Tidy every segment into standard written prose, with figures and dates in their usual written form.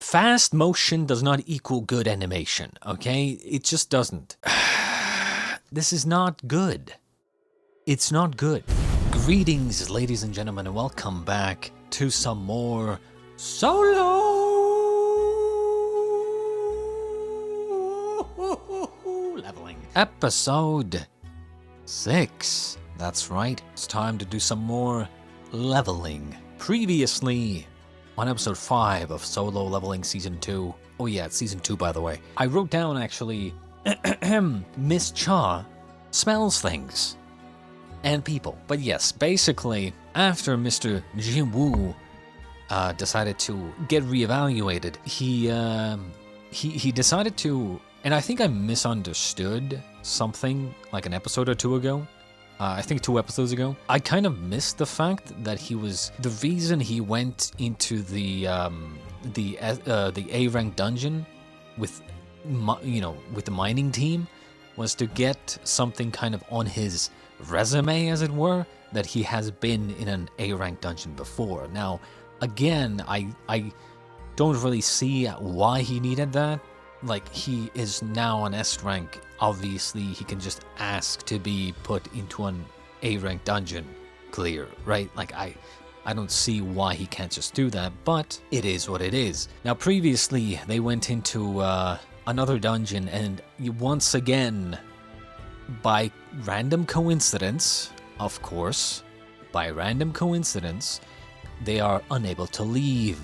fast motion does not equal good animation, okay? It just doesn't. This is not good. It's not good. Greetings, ladies and gentlemen, and welcome back to some more solo leveling. Episode 6. That's right. It's time to do some more leveling. Previously, on episode 5 of Solo Leveling Season 2. Oh yeah, it's Season 2 by the way. I wrote down actually, Miss Cha smells things. And people. But yes, basically, after Mr. Jinwoo decided to get reevaluated, he decided to, and I think I misunderstood something like an episode or two ago. I think 2 episodes ago. I kind of missed the fact that he was, the reason he went into the A-rank dungeon with, with the mining team was to get something kind of on his resume, as it were, that he has been in an A-rank dungeon before. Now, again, I don't really see why he needed that. Like, he is now on S rank. Obviously, he can just ask to be put into an A-rank dungeon clear, right? Like, I don't see why he can't just do that, but it is what it is. Now, previously, they went into another dungeon, and once again, by random coincidence, of course, by random coincidence, they are unable to leave.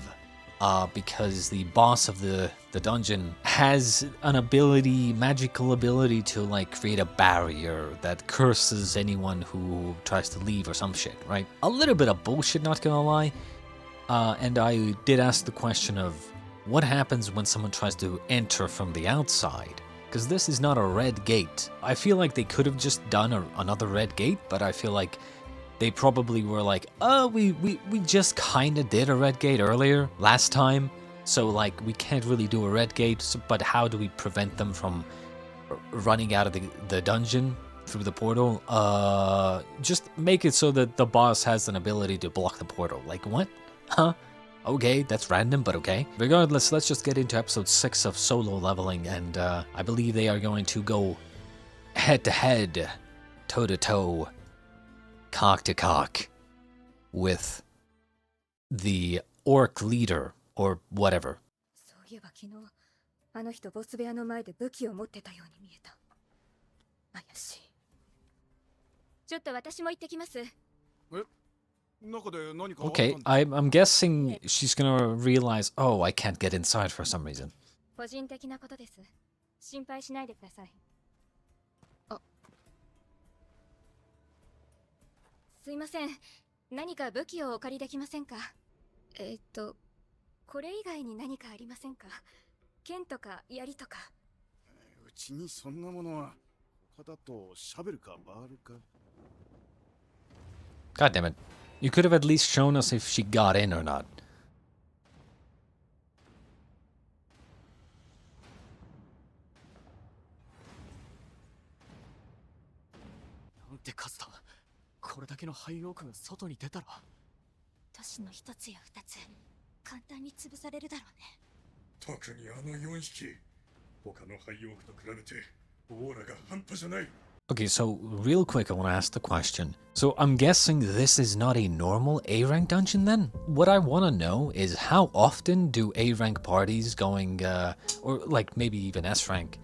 Because the boss of the dungeon has an ability, magical ability to like create a barrier that curses anyone who tries to leave or some shit, right? A little bit of bullshit, not gonna lie. And I did ask the question of what happens when someone tries to enter from the outside? Because this is not a red gate. I feel like they could have just done another red gate, but I feel like they probably were like, oh, we just kind of did a red gate earlier, last time, so like we can't really do a red gate, but how do we prevent them from running out of the dungeon through the portal? Just make it so that the boss has an ability to block the portal. Like, what? Huh? Okay, that's random, but okay. Regardless, let's just get into episode 6 of Solo Leveling, and I believe they are going to go head-to-head, toe-to-toe, cock-to-cock with the orc leader, or whatever. そういえば昨日あの人ボス部屋の前で武器を持ってたように見えた。怪しい。ちょっと私も行ってきます。Okay, I'm guessing she's gonna realize, oh, I can't get inside for some reason. 個人的なことです。心配しないでください。あ、すいません。何か武器をお借りできませんか？これ以外に何かありませんか？剣とか槍とか。うちにそんなものは他だとシャベルかバールか。 God damn it. You could have at least shown us if she got in or not. なんて数だ。これだけの廃屋が外に出たら。都市の一つや二つ、簡単に潰されるだろうね。特にあの4匹、他の廃屋と比べてオーラが半端じゃない。 Okay, so real quick, I want to ask the question. So I'm guessing this is not a normal A-rank dungeon then? What I want to know is how often do A-rank parties going, or like maybe even S-rank,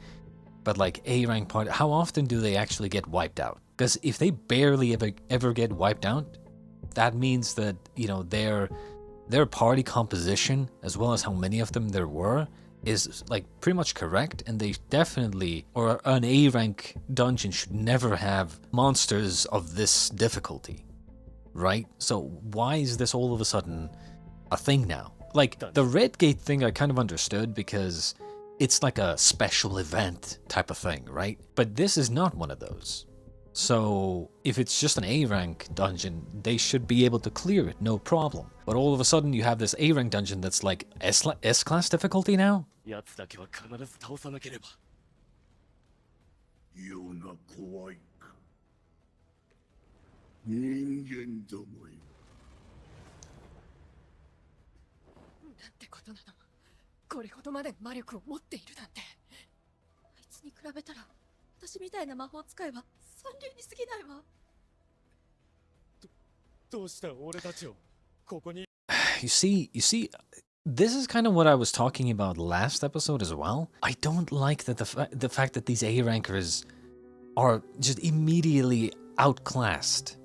but like A-rank party, how often do they actually get wiped out? Because if they barely ever get wiped out, that means that, you know, their party composition, as well as how many of them there were, is like pretty much correct, and they definitely, or an A-rank dungeon should never have monsters of this difficulty, right? So why is this all of a sudden a thing now? Like, the red gate thing I kind of understood because it's like a special event type of thing, right? But this is not one of those. So if it's just an A-rank dungeon, they should be able to clear it, no problem. But all of a sudden you have this A-rank dungeon that's like S-class difficulty now? やつだけは必ず倒さなければ。ような怖いか。人間どもよ。なんてことなの。これほどまで魔力を持っているなんて。あいつに比べたら私みたいな魔法使いは三流に過ぎないわ。どうした俺たちをここに You see, this is kind of what I was talking about last episode as well. I don't like that the fact that these A rankers are just immediately outclassed.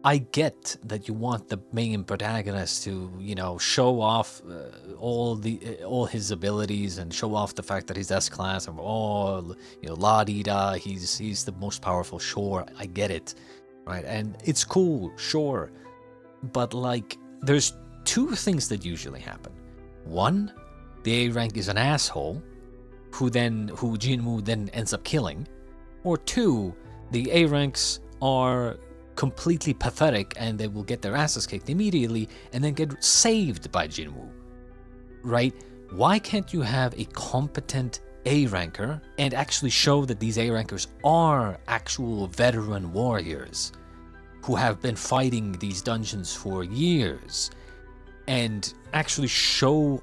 I get that you want the main protagonist to, you know, show off all his abilities and show off the fact that he's S class and you know, la di da, he's the most powerful. Sure, I get it, right? And it's cool, sure, but like there's two things that usually happen. One, the A rank is an asshole who Jinwoo then ends up killing, or two, the A ranks are completely pathetic and they will get their asses kicked immediately and then get saved by Jinwoo, right? Why can't you have a competent A ranker and actually show that these A rankers are actual veteran warriors who have been fighting these dungeons for years, and actually show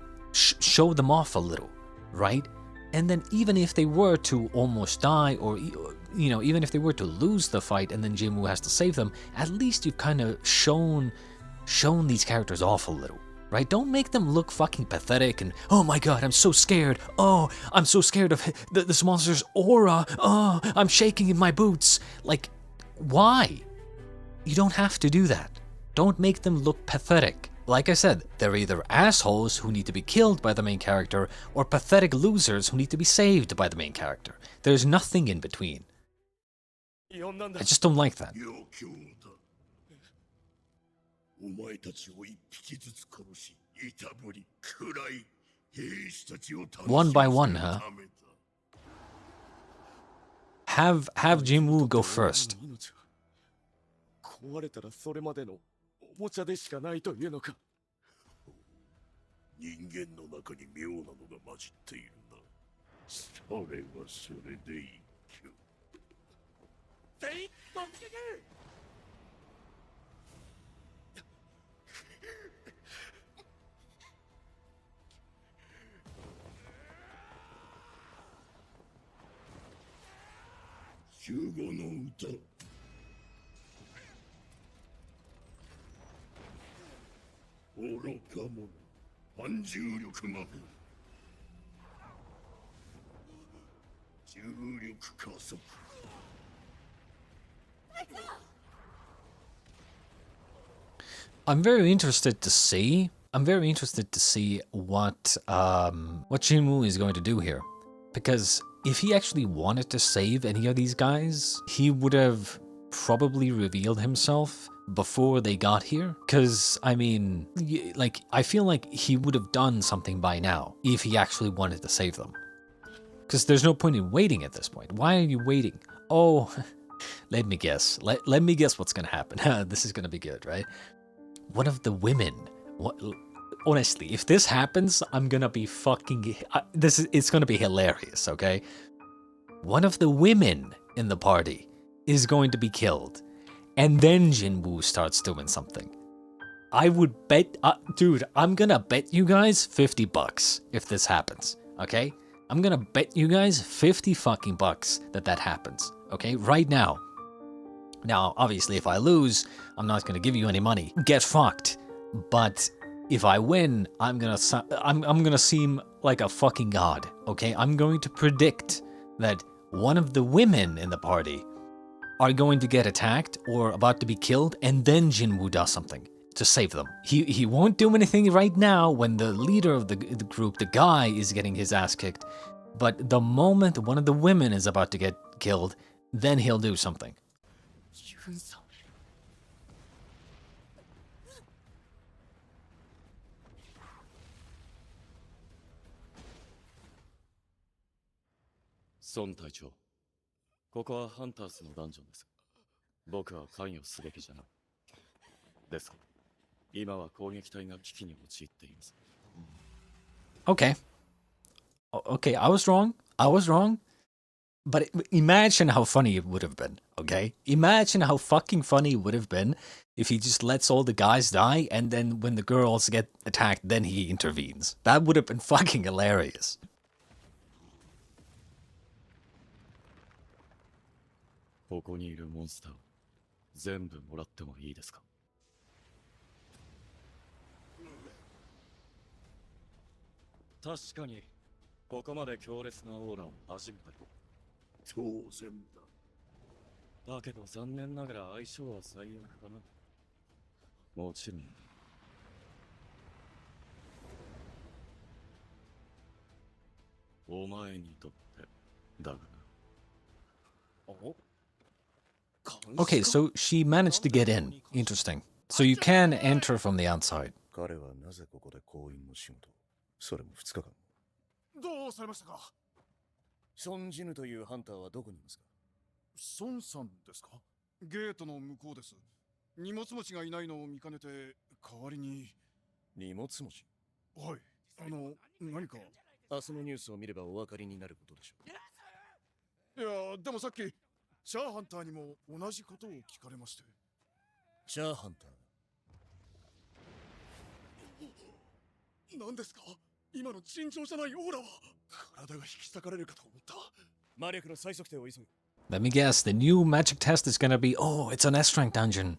them off a little, right? And then even if they were to almost die, or you know, even if they were to lose the fight and then Jinwoo has to save them, at least you've kind of shown these characters off a little, right? Don't make them look fucking pathetic and, oh my god, I'm so scared. Oh, I'm so scared of this monster's aura. Oh, I'm shaking in my boots. Like, why? You don't have to do that. Don't make them look pathetic. Like I said, they're either assholes who need to be killed by the main character, or pathetic losers who need to be saved by the main character. There's nothing in between. I just don't like that. One by one, huh? Have Jinwoo go first. 壊れたらそれまでのおもちゃでしかないというのか。人間の中に妙なのが混じっているな。それはそれでいい。全員突撃！集合の歌。愚か者、反重力魔法。重力加速。I'm very interested to see what Jinwoo is going to do here, because if he actually wanted to save any of these guys, he would have probably revealed himself before they got here. Because, I mean, like, I feel like he would have done something by now if he actually wanted to save them. Because there's no point in waiting at this point. Why are you waiting? Oh, let me guess. Let me guess what's gonna happen. This is gonna be good, right? One of the women. What? Honestly, if this happens, I'm gonna be fucking... it's gonna be hilarious, okay? One of the women in the party is going to be killed. And then Jinwoo starts doing something. I would bet... dude, I'm gonna bet you guys $50 if this happens, okay? I'm gonna bet you guys 50 fucking bucks that happens, okay? Right now. Now, obviously, if I lose, I'm not gonna give you any money. Get fucked. But if I win, I'm gonna seem like a fucking god, okay? I'm going to predict that one of the women in the party are going to get attacked or about to be killed, and then Jinwoo does something to save them. He won't do anything right now when the leader of the group, the guy, is getting his ass kicked. But the moment one of the women is about to get killed, then he'll do something. 孫隊長、ここはハンタースのダンジョンです。僕は関与すべきじゃない。ですが、今は攻撃隊が危機に陥っています。Okay. Okay, I was wrong. But imagine how funny it would have been, okay? Imagine how fucking funny it would have been if he just lets all the guys die and then when the girls get attacked, then he intervenes. That would have been fucking hilarious. ここにいるモンスターを全部もらってもいいですか？確かにここまで強烈なオーラを初めて。当然だ。だけど残念ながら相性は最悪かな。もちろん。お前にとってだがな。おOkay, so she managed to get in. Interesting. So you can enter from the outside. 彼はなぜここで行員の仕事、それも2日間。どうされましたか？ソン・ジヌというハンターはどこにいますか？ソンさんですか？ゲートの向こうです。荷物持ちがいないのを見かねて、代わりに。荷物持ち？はい。何か。明日のニュースを見ればお分かりになることでしょう。いや、でもさっき、チャーハンターにも同じことを聞かれまして。チャーハンター？何ですか？今の尋常じゃないオーラは。体が引き裂かれるかと思った。魔力の再測定を急ぐ。Let me guess, the new magic test is gonna be, oh, it's an S rank dungeon.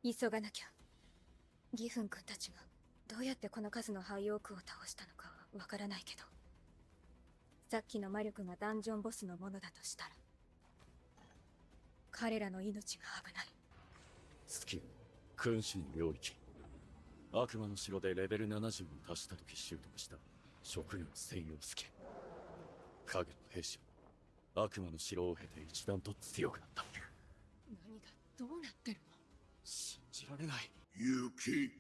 急がなきゃ。ギフン君たちがどうやってこの数のハイオークを倒したのかはわからないけど、さっきの魔力がダンジョンボスのものだとしたら、彼らの命が危ない。スキル、君主の領域。悪魔の城でレベル70に達した時習得した職業専用スキル。影の兵士は悪魔の城を経て一段と強くなった。何がどうなってるの？信じられない。勇気。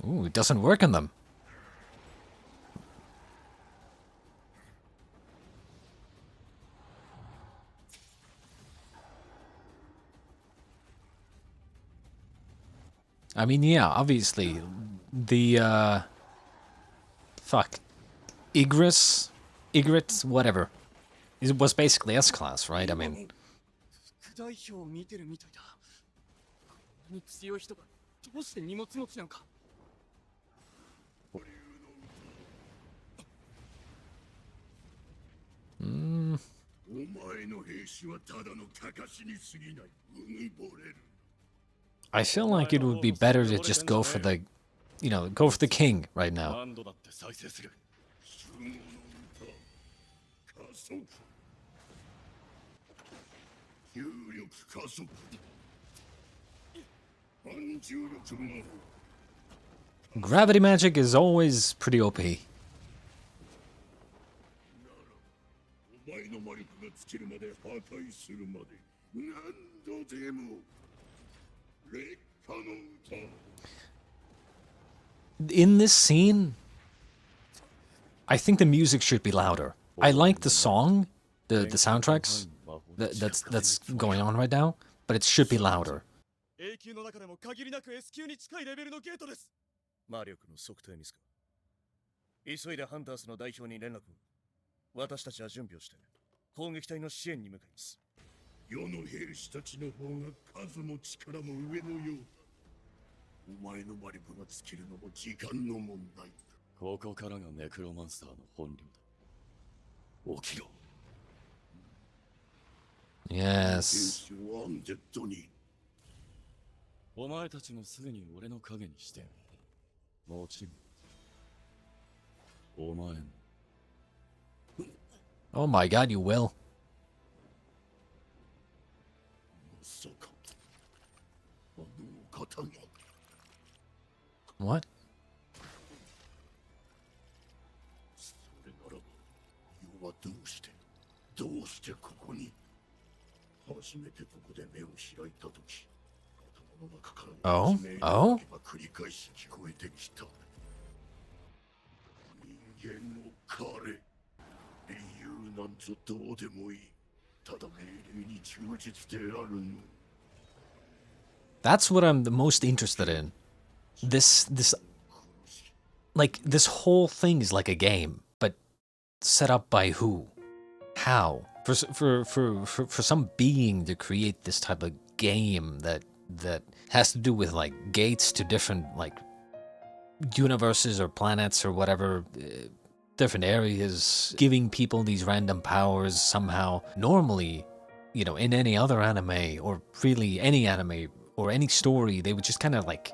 Ooh, it doesn't work on them. I mean, yeah, obviously, the, fuck, Igris, whatever, it was basically S-class, right? I mean... 副代表を見てるみたいだ。こんなに強い人がどうして荷物持ちなんか。お前の兵士はただのかかしに過ぎない。うぬぼれる。I feel like it would be better to just go for the, you know, go for the king right now. 何度だって再生する。主語の歌。加速。重力加速。反重力も。Gravity magic is always pretty OP. お前の魔力が尽きるまで破壊するまで何度でも劣化の歌。 In this scene, I think the music should be louder. I like the song, the soundtracks that's going on right now, but it should be louder. A 級の中でも限りなく S 級に近いレベルのゲートです。魔力の測定ミスか。急いでハンタースの代表に連絡を。私たちは準備をして攻撃隊の支援に向かいます。世の兵士たちの方が数も力も上のようだ。お前の魔力が尽きるのも時間の問題だ。ここからがネクロマンサーの本領だ。起きろ。兵 Yes. 士をアンデッドに。お前たちもすぐに俺の影にして。もちろん。お前も。 Oh my god, you will. まさかあのお方が。 What? それならば世はどうしてここに。初めてここで目を開いたとき、頭の中から Oh? 悲鳴 Oh? の声が繰り返し聞こえてきた。人間の彼、理由なんぞどうでもいい。ただ命令に忠実であるの。 That's what I'm the most interested in. This Like, this whole thing is like a game, but set up by who? How? For some being to create this type of game that has to do with like gates to different like universes or planets or whatever, different areas, giving people these random powers somehow. Normally, you know, in any other anime, or really any anime or any story, they would just kind of like,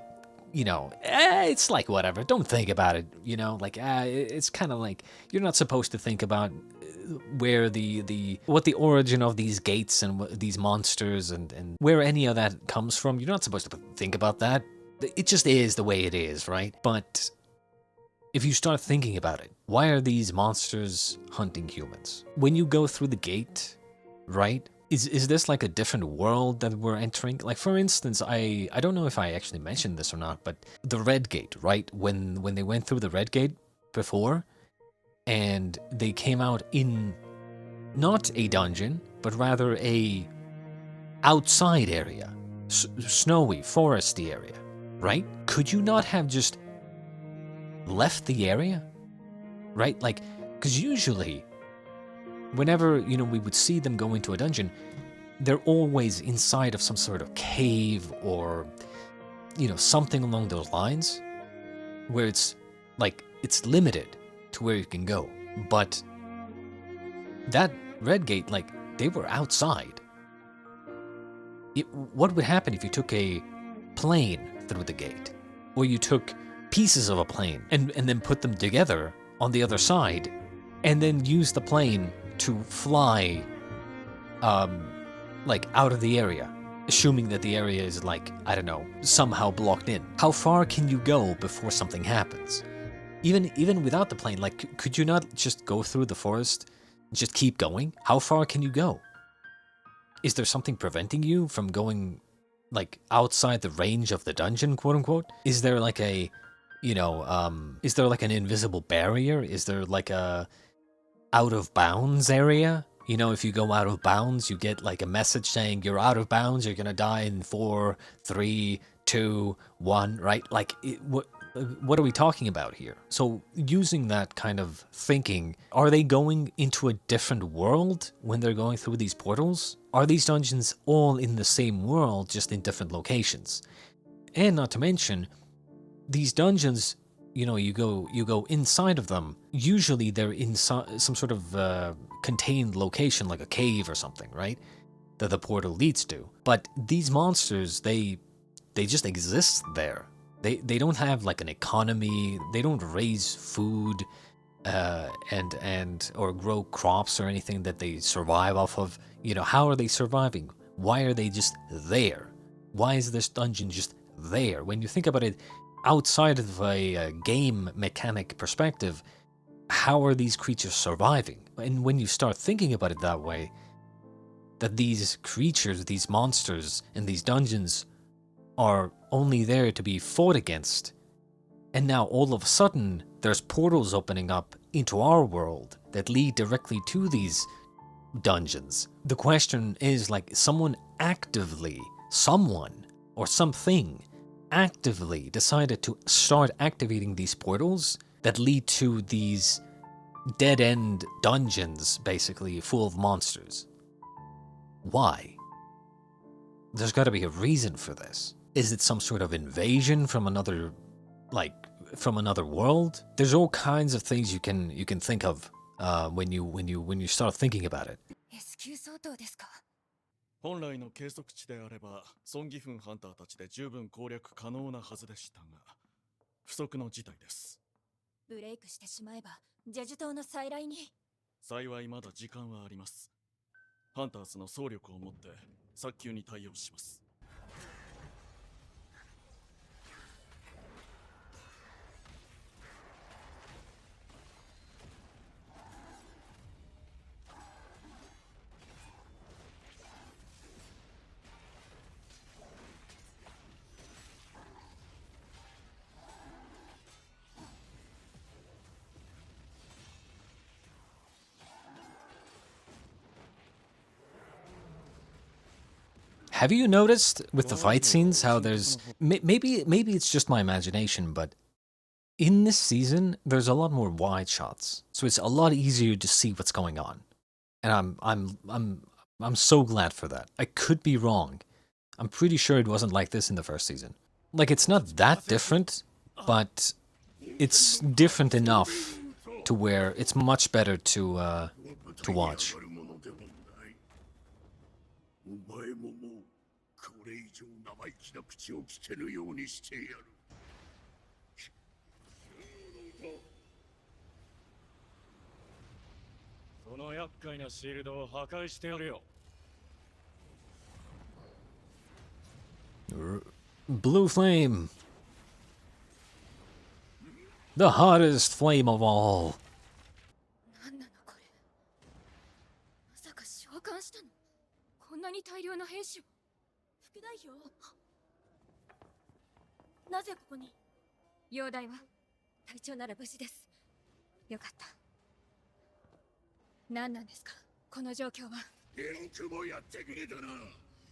you know, it's like whatever, don't think about it, you know, like it's kind of like you're not supposed to think about where what the origin of these gates and these monsters and where any of that comes from. You're not supposed to think about that. It just is the way it is, right? But if you start thinking about it, why are these monsters hunting humans? When you go through the gate, right? Is this like a different world that we're entering? Like, for instance, I don't know if I actually mentioned this or not, but the Red Gate, right? When they went through the Red Gate before, and they came out in not a dungeon, but rather a outside area, snowy, foresty area, right? Could you not have just left the area, right? Like, because usually, whenever, you know, we would see them go into a dungeon, they're always inside of some sort of cave or, you know, something along those lines, where it's like, it's limited to where you can go. But that Red Gate, like, they were outside. What would happen if you took a plane through the gate? Or you took pieces of a plane and then put them together on the other side, and then use the plane to fly, like, out of the area, assuming that the area is, like, I don't know, somehow blocked in. How far can you go before something happens? Even without the plane, like, could you not just go through the forest, just keep going? How far can you go? Is there something preventing you from going, like, outside the range of the dungeon, quote unquote? Is there like a, you know, is there like an invisible barrier? Is there like a out of bounds area? You know, if you go out of bounds, you get like a message saying you're out of bounds, you're gonna die in 4, 3, 2, 1, right? Like, what are we talking about here? So using that kind of thinking, are they going into a different world when they're going through these portals? Are these dungeons all in the same world, just in different locations? And not to mention, these dungeons, you know, you go inside of them. Usually they're in some sort of contained location, like a cave or something, right? That the portal leads to. But these monsters, they just exist there. They don't have like an economy. They don't raise food and or grow crops or anything that they survive off of. You know, how are they surviving? Why are they just there? Why is this dungeon just there? When you think about it, outside of a game mechanic perspective, how are these creatures surviving? And when you start thinking about it that way, that these creatures, these monsters, and these dungeons are only there to be fought against, and now all of a sudden there's portals opening up into our world that lead directly to these dungeons. The question is, like, someone or something actively decided to start activating these portals that lead to these dead-end dungeons, basically full of monsters. Why? There's got to be a reason for this. Is it some sort of invasion from another, like, from another world? There's all kinds of things you can think of when you start thinking about it. S級相当ですか？本来の計測値であればソンギフンハンターたちで十分攻略可能なはずでしたが、不測の事態です。ブレイクしてしまえばジェジュ島の再来に。幸いまだ時間はあります。ハンターズの総力を持って早急に対応します。Have you noticed with the fight scenes how there's maybe it's just my imagination, but in this season, there's a lot more wide shots, so it's a lot easier to see what's going on. And I'm so glad for that. I could be wrong. I'm pretty sure it wasn't like this in the first season. Like, it's not that different, but it's different enough to where it's much better to watch. お前ももうこれ以上生意気な口を聞けぬようにしてやる。その厄介なシールドを破壊してやるよ。Blue flame. The hottest flame of all. 何なのこれ。まさか召喚したの？こんなに大量の兵士を。副代表。なぜここに？容体は？隊長なら無事です。よかった。何なんですかこの状況は。よくもやってくれたな。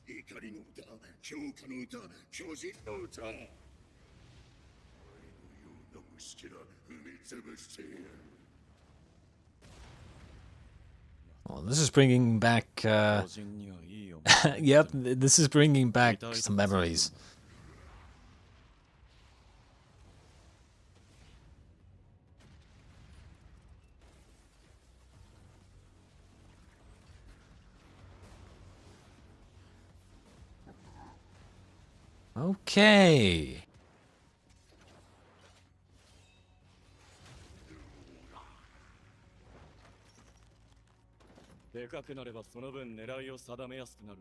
怒りの歌、強化の歌、巨人の歌。俺のような虫けら踏み潰してやる。Well, this is bringing back. Yep, this is bringing back some memories. Okay. でかくなればその分狙いを定めやすくなる。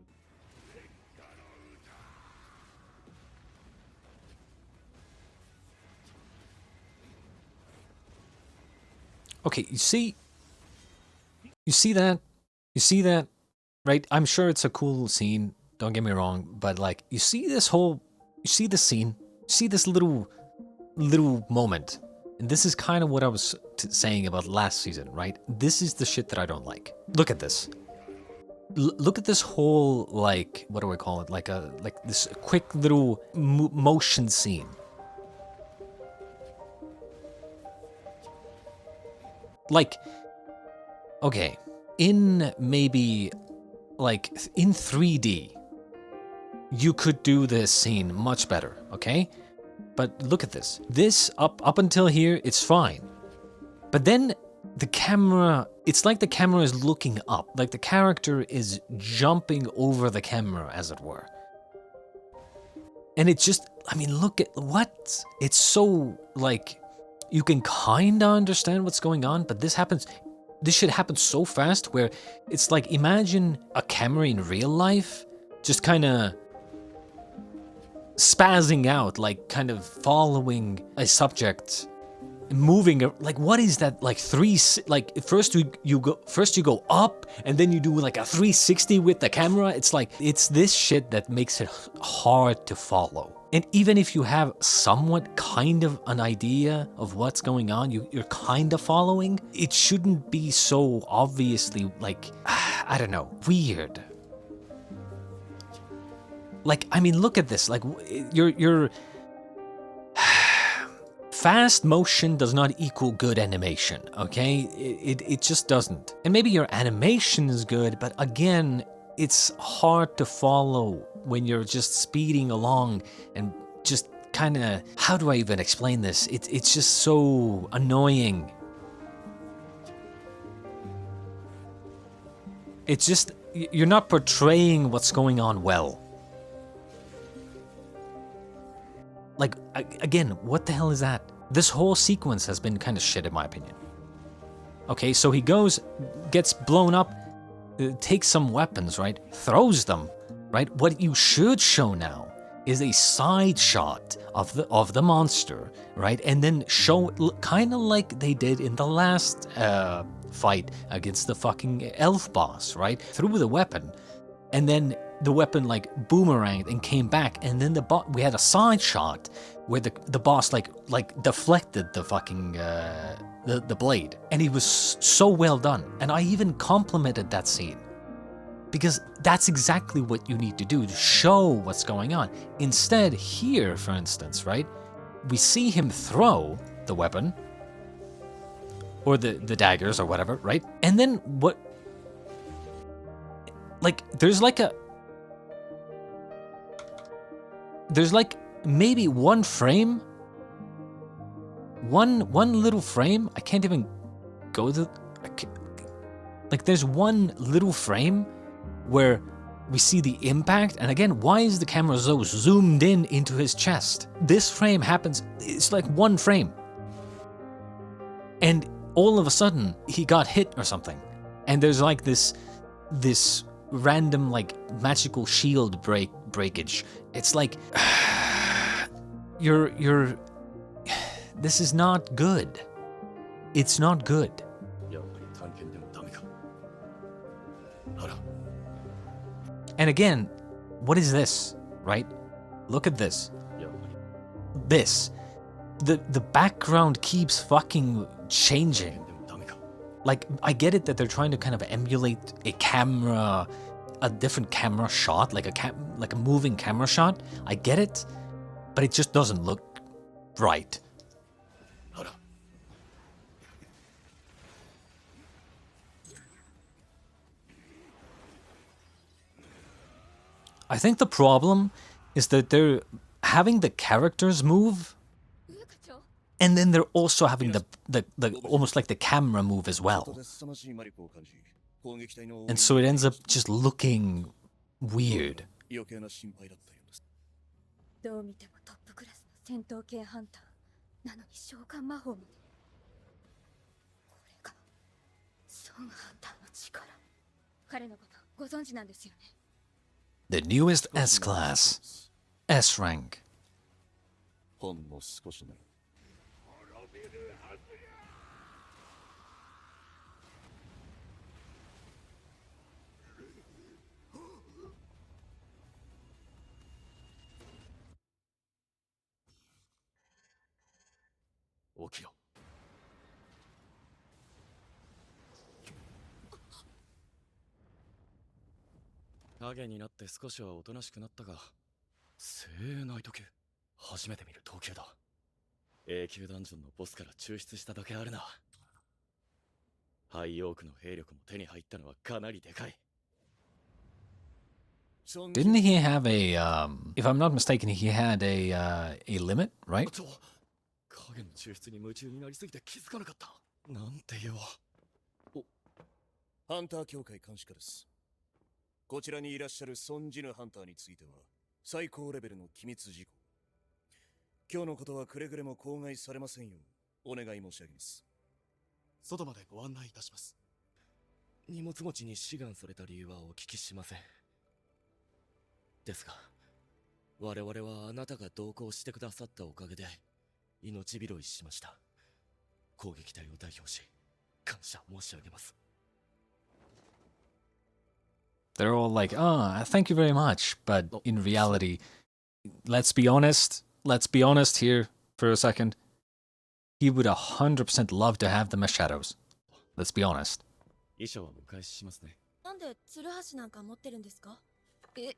Okay, you see that, right? I'm sure it's a cool scene. Don't get me wrong, but like, you see this scene, you see this little moment, and this is kind of what I was saying about last season, right? This is the shit that I don't like. Look at this. Look at this whole, like, what do I call it? Like this quick little motion scene. Like, okay, in maybe, like, in 3D, you could do this scene much better, okay? But look at this. This, up until here, it's fine. But then the camera, it's like the camera is looking up, like the character is jumping over the camera, as it were. And it just, I mean, look at what? It's so, like, you can kinda understand what's going on, but this shit happens so fast where it's like, imagine a camera in real life just kinda spazzing out, like kind of following a subject, moving, like, what is that? Like first you go up and then you do like a 360 with the camera. It's like, it's this shit that makes it hard to follow. And even if you have somewhat kind of an idea of what's going on, you're kind of following, it shouldn't be so obviously, like, I don't know, weird. Like, I mean, look at this. Like, your fast motion does not equal good animation, okay? It just doesn't. And maybe your animation is good, but again, it's hard to follow when you're just speeding along and just kind of, how do I even explain this? It's just so annoying. It's just, you're not portraying what's going on well. Like, again, what the hell is that? This whole sequence has been kind of shit in my opinion. Okay, so he goes, gets blown up, takes some weapons, right? Throws them, right? What you should show now is a side shot of the monster, right? And then show, kind of like they did in the last fight against the fucking elf boss, right? Threw the weapon, and then the weapon like boomeranged and came back, and then we had a side shot where the boss like deflected the fucking the blade, and it was so well done. And I even complimented that scene because that's exactly what you need to do to show what's going on. Instead, here, for instance, right, we see him throw, the weapon. Or the daggers or whatever, right? And then what... Like, there's like maybe one frame. One little frame. I can't even go to... Like, there's one little frame where we see the impact. And again, why is the camera so zoomed in into his chest? This frame happens... It's like one frame. And all of a sudden, he got hit or something. And there's like this random, like, magical shield breakage. It's like... You're... This is not good. It's not good. And again, what is this, right? Look at this. This. The background keeps fucking changing. Like, I get it that they're trying to kind of emulate a different camera shot, like a moving camera shot. I get it, but it just doesn't look right. I think the problem is that they're having the characters move, and then they're also having the almost like the camera move as well. And so it ends up just looking weird. どう見てもトップクラスの戦闘系ハンターなのに召喚魔法も。これが孫ハンターの力。彼のことご存知なんですよね。The newest S class, S rank. ほんの少しね。起きろ。影になって少しはおとなしくなったが、精鋭ナイト級、初めて見る等級だ。A級ダンジョンのボスから抽出しただけあるな。廃オークの兵力も手に入ったのはかなりでかい。Didn't he have a, if I'm not mistaken, he had a limit, right? 影の抽出に夢中になりすぎて気づかなかった。なんてよ。ハンター協会監視課です。こちらにいらっしゃる孫ジヌハンターについては最高レベルの機密事項。今日のことはくれぐれも口外されませんようお願い申し上げます。外までご案内いたします。荷物持ちに志願された理由はお聞きしません。ですが、我々はあなたが同行してくださったおかげで命拾いしました。攻撃隊を代表し感謝申し上げます。They're all like, thank you very much. But in reality, let's be honest here for a second. He would 100% love to have them as shadows. Let's be honest. 衣装はお返ししますね。なんでツルハシなんか持ってるんですか？え、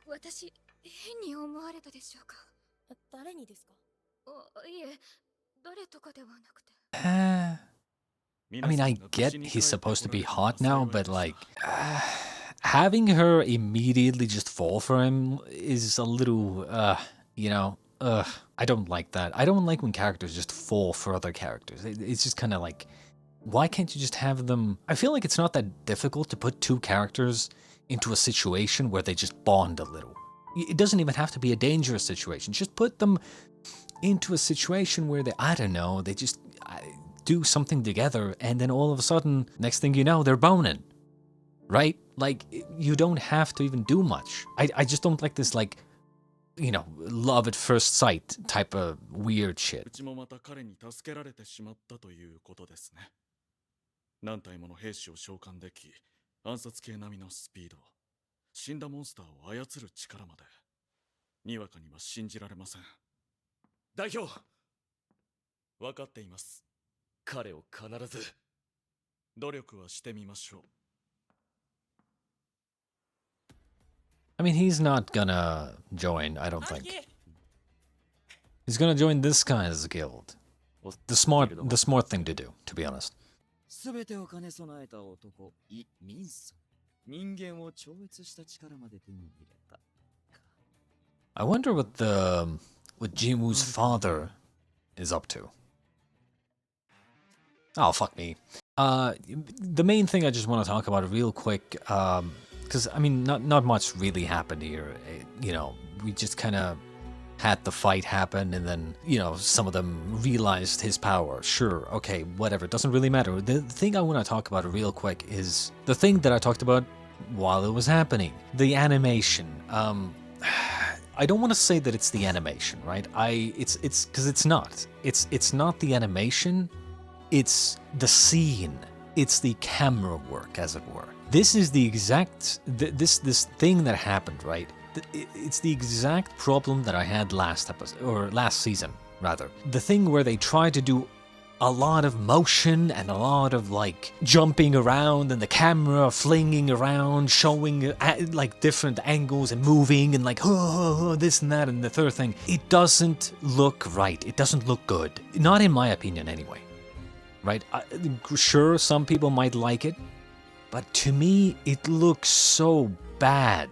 私変に思われたでしょうか？誰にですか？いえ、誰とかではなくて。I mean, I get he's supposed to be hot now, but like, having her immediately just fall for him is a little, I don't like that. I don't like when characters just fall for other characters. It's just kind of like, why can't you just have them... I feel like it's not that difficult to put two characters into a situation where they just bond a little. It doesn't even have to be a dangerous situation. Just put them into a situation where they, I don't know, they just... do something together, and then all of a sudden, next thing you know, they're boning. Right? Like, you don't have to even do much. I just don't like this, like, love at first sight type of weird shit. うちもまた彼に助けられてしまったということですね。何体もの兵士を召喚でき、暗殺系並みのスピード、死んだモンスターを操る力まで、にわかには信じられません。代表、分かっています。彼を必ず努力はしてみましょう。I mean, he's not gonna join, I don't think. He's gonna join this guy's guild. The smart thing to do, to be honest. すべてを兼ね備えた男、ミンソン。人間を超越した力まで手に入れた。I wonder what Jinwoo's father is up to. Oh, fuck me. The main thing I just want to talk about real quick, because, I mean, not much really happened here. You know, we just kind of had the fight happen, and then, you know, some of them realized his power. Sure, okay, whatever, doesn't really matter. The thing I want to talk about real quick is the thing that I talked about while it was happening. The animation. I don't want to say that it's the animation, right? It's because it's not. It's not the animation. It's the scene. It's the camera work, as it were. This is the exact this thing that happened, right? It's the exact problem that I had last episode, or last season, rather. The thing where they try to do a lot of motion and a lot of like jumping around and the camera flinging around, showing like different angles and moving and like this and that and the third thing. It doesn't look right. It doesn't look good. Not in my opinion anyway. Right? Sure, some people might like it, but to me it looks so bad.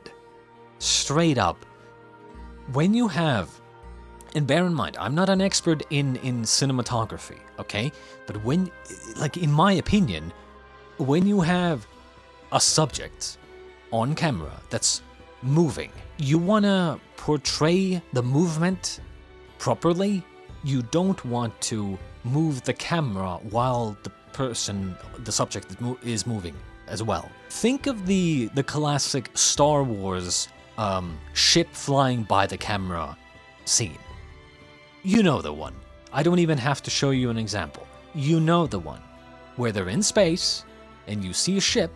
Straight up. When you have, and bear in mind, I'm not an expert in cinematography, okay? But when, like in my opinion, when you have a subject on camera that's moving, you wanna portray the movement properly. You don't want to move the camera while the subject is moving as well. Think of the classic Star Wars ship flying by the camera scene. You know the one. I don't even have to show you an example. You know the one. Where they're in space, and you see a ship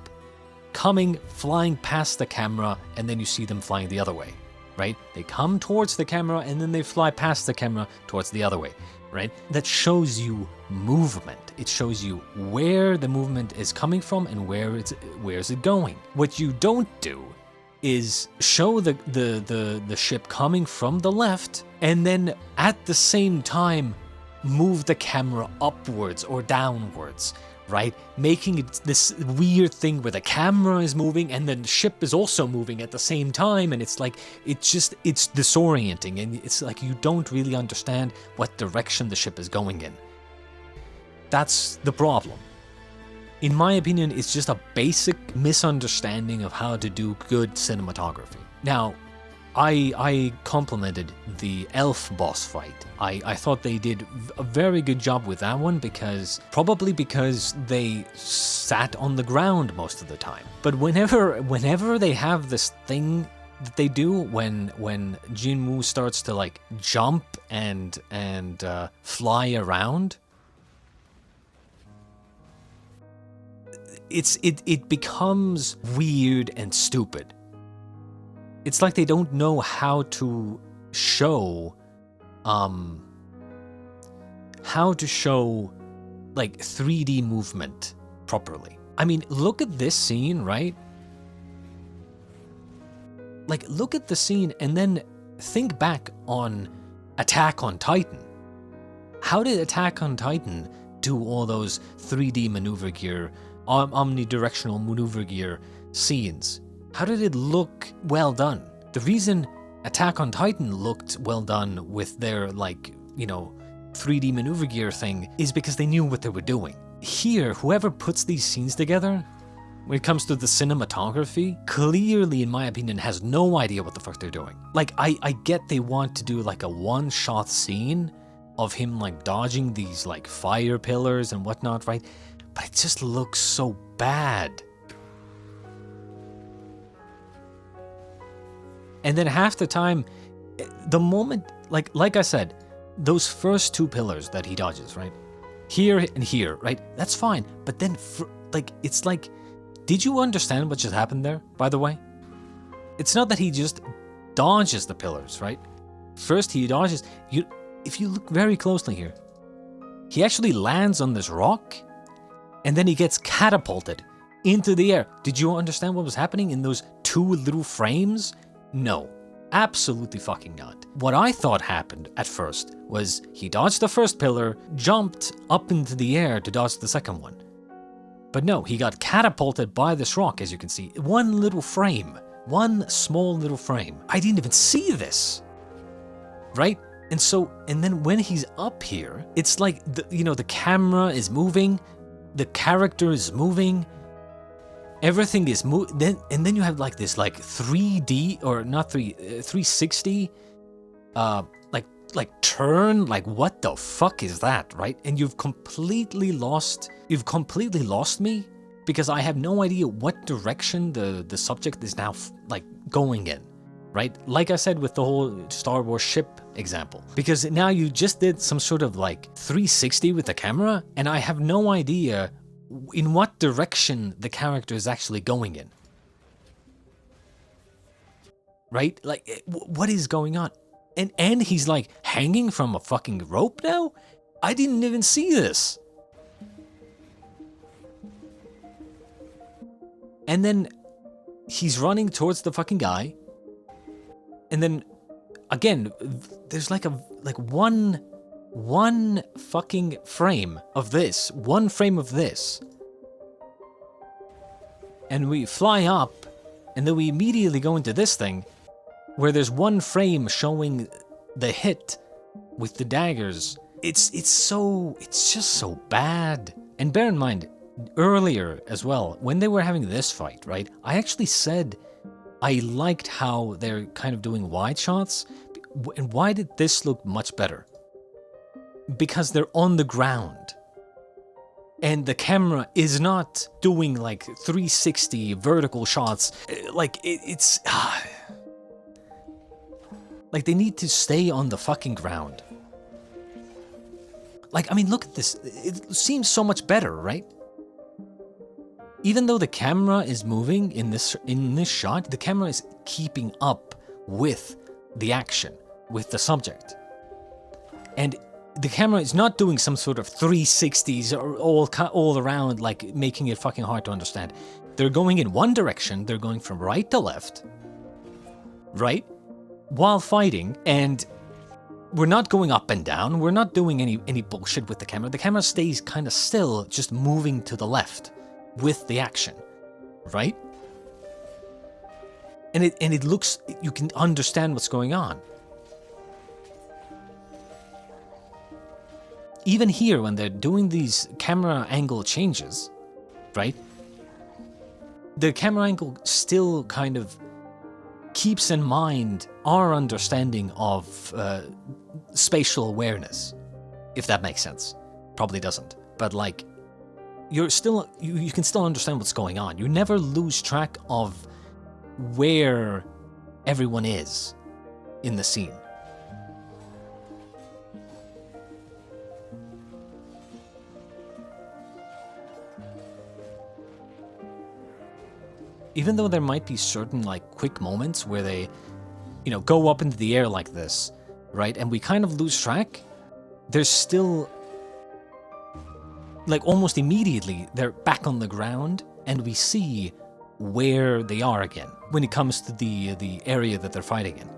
flying past the camera, and then you see them flying the other way, right? They come towards the camera, and then they fly past the camera towards the other way, right? That shows you movement. It shows you where the movement is coming from and where is it going. What you don't do is show the ship coming from the left and then at the same time move the camera upwards or downwards, right? Making it this weird thing where the camera is moving and then the ship is also moving at the same time, and it's like it's disorienting, and it's like you don't really understand what direction the ship is going in. That's the problem. In my opinion, it's just a basic misunderstanding of how to do good cinematography. Now, I complimented the elf boss fight. I thought they did a very good job with that one probably because they sat on the ground most of the time. But whenever they have this thing that they do when Jinwoo starts to like jump and fly around, it becomes weird and stupid. It's like they don't know how to show like 3D movement properly. I mean, look at this scene, right? Like, look at the scene and then think back on Attack on Titan. How did Attack on Titan do all those 3D maneuver gear, omnidirectional maneuver gear scenes? How did it look well done? The reason Attack on Titan looked well done with their, like, you know, 3D maneuver gear thing is because they knew what they were doing. Here, whoever puts these scenes together, when it comes to the cinematography, clearly, in my opinion, has no idea what the fuck they're doing. Like, I get they want to do, like, a one-shot scene of him, like, dodging these, like, fire pillars and whatnot, right? But it just looks so bad. And then half the time, the moment, like I said, those first two pillars that he dodges, right? Here and here, right? That's fine. But then, it's like, did you understand what just happened there, by the way? It's not that he just dodges the pillars, right? First he dodges, if you look very closely here, he actually lands on this rock, and then he gets catapulted into the air. Did you understand what was happening in those two little frames? No. Absolutely fucking not. What I thought happened at first was he dodged the first pillar, jumped up into the air to dodge the second one. But no, he got catapulted by this rock, as you can see. One little frame. One small little frame. I didn't even see this. Right? And then when he's up here, it's like, the camera is moving, the character is moving, everything is moving, and then you have like this 3D, or not 360, like turn, like what the fuck is that, right? And you've completely lost me, because I have no idea what direction the subject is now going in, right? Like I said with the whole Star Wars ship example, because now you just did some sort of 360 with the camera, and I have no idea in what direction the character is actually going in. Right? What is going on? And he's hanging from a fucking rope now? I didn't even see this. And then he's running towards the fucking guy. And then again, there's one fucking frame of this. One frame of this. And we fly up, and then we immediately go into this thing where there's one frame showing the hit with the daggers. It's just so bad. And bear in mind, earlier as well, when they were having this fight, right? I actually said I liked how they're kind of doing wide shots. And why did this look much better? Because they're on the ground. And the camera is not doing 360 vertical shots. They need to stay on the fucking ground. I mean, look at this. It seems so much better, right? Even though the camera is moving in this shot, the camera is keeping up with the action, with the subject. And the camera is not doing some sort of 360s or all around, making it fucking hard to understand. They're going in one direction, they're going from right to left, right? While fighting, and we're not going up and down, we're not doing any bullshit with the camera. The camera stays kind of still, just moving to the left with the action, right? And it looks, you can understand what's going on. Even here, when they're doing these camera angle changes, right? The camera angle still kind of keeps in mind our understanding of spatial awareness, if that makes sense. Probably doesn't, but you can still understand what's going on. You never lose track of where everyone is in the scene. Even though there might be certain quick moments where they, go up into the air like this, right? And we kind of lose track, there's still, almost immediately, they're back on the ground and we see where they are again when it comes to the area that they're fighting in.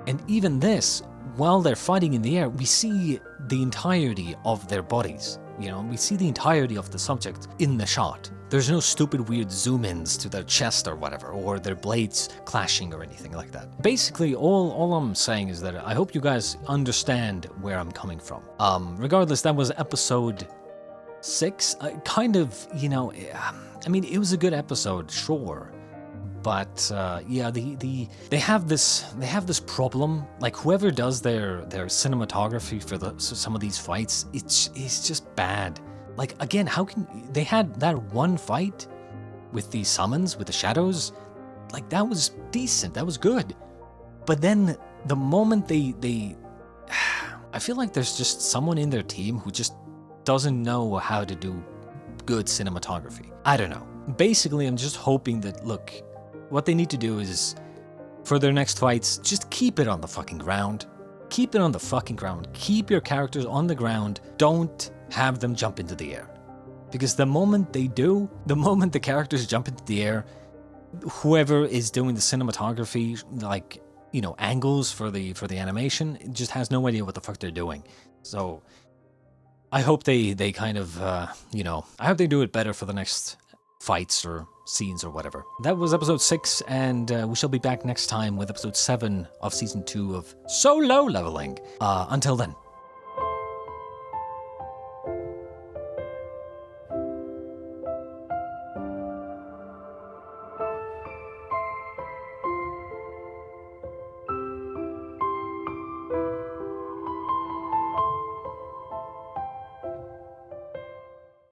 And even this, while they're fighting in the air, we see the entirety of their bodies. We see the entirety of the subject in the shot. There's no stupid weird zoom-ins to their chest or whatever, or their blades clashing or anything like that. Basically, all I'm saying is that I hope you guys understand where I'm coming from. Regardless, that was episode 6. Kind of, I mean, it was a good episode, sure. But yeah, they have this problem. Whoever does their cinematography for some of these fights, it's just bad. Again, how can they had that one fight with the summons with the shadows? That was decent, that was good. But then the moment they I feel like there's just someone in their team who just doesn't know how to do good cinematography. I don't know. Basically, I'm just hoping that, look, what they need to do is, for their next fights, just keep it on the fucking ground. Keep it on the fucking ground. Keep your characters on the ground. Don't have them jump into the air. Because the moment they do, the moment the characters jump into the air, whoever is doing the cinematography, angles for the animation. It just has no idea what the fuck they're doing. So I hope they kind of, I hope they do it better for the next fights or scenes or whatever. That was episode 6, and we shall be back next time with episode 7 of season 2 of Solo Leveling. Until then,